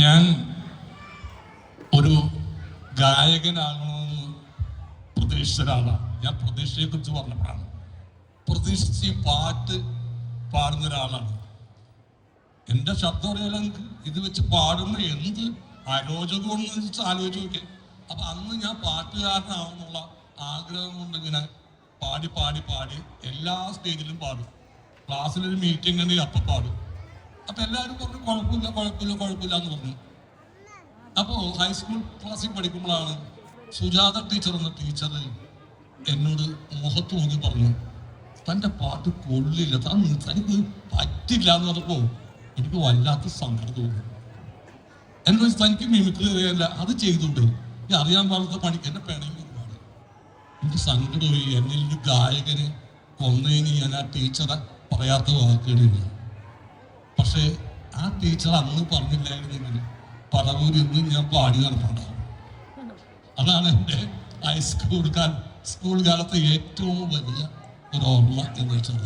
ഞാൻ ഒരു ഗായകനാകണമെന്ന് പ്രതീക്ഷിച്ച ഒരാളാണ്. ഞാൻ പ്രതീക്ഷയെ കുറിച്ച് പറഞ്ഞപ്പോഴാണ് പ്രതീക്ഷിച്ച് പാട്ട് പാടുന്ന ഒരാളാണ്. എൻ്റെ ശബ്ദം അറിയാലോ എനിക്ക്. ഇത് വെച്ച് പാടുമ്പോൾ എന്ത് അരോചകമെന്ന് വെച്ച് ആലോചിച്ച് നോക്കിയാൽ. അപ്പം അന്ന് ഞാൻ പാട്ടുകാരനാവുന്നുള്ള ആഗ്രഹം കൊണ്ട് ഇങ്ങനെ പാടി പാടി പാടി എല്ലാ സ്റ്റേജിലും പാടും. ക്ലാസ്സിലൊരു മീറ്റിംഗ് ഉണ്ടെങ്കിൽ അപ്പം പാടും. അപ്പം എല്ലാവരും പറഞ്ഞു കുഴപ്പമില്ല കുഴപ്പമില്ല കുഴപ്പമില്ല എന്ന് പറഞ്ഞു. അപ്പോൾ ഹൈസ്കൂൾ ക്ലാസ്സിൽ പഠിക്കുമ്പോഴാണ് സുജാത ടീച്ചർ എന്ന ടീച്ചർ എന്നോട് മുഖത്ത് നോക്കി പറഞ്ഞു, തൻ്റെ പാട്ട് കൊള്ളില്ല, തനിക്ക് പറ്റില്ല എന്ന് പറഞ്ഞപ്പോൾ എനിക്ക് വല്ലാത്ത സങ്കടം തോന്നി. എന്താ വെച്ചാൽ തനിക്ക് മിമിക്രി അറിയാല്ല, അത് ചെയ്തുകൊണ്ട് ഈ അറിയാൻ പാടാത്ത പണിക്ക് എന്നെ പിണങ്ങി ഒരുപാട്. എനിക്ക് സങ്കടമായി. എന്നിൽ ഒരു ഗായകനെ കൊന്നതിന് ഞാൻ ആ ടീച്ചറെ പറയാത്ത വാക്കുകളില്ല. പക്ഷേ ആ ടീച്ചർ അന്ന് പറഞ്ഞില്ലായിരുന്നെങ്കിൽ പറവൂരിൽ ഇന്ന് ഞാൻ പാടി നടപ്പുണ്ടാവും. അതാണ് എൻ്റെ സ്കൂൾ കാലത്തെ ഏറ്റവും വലിയ ഒരു ഓർമ്മ എന്ന് വെച്ചാൽ.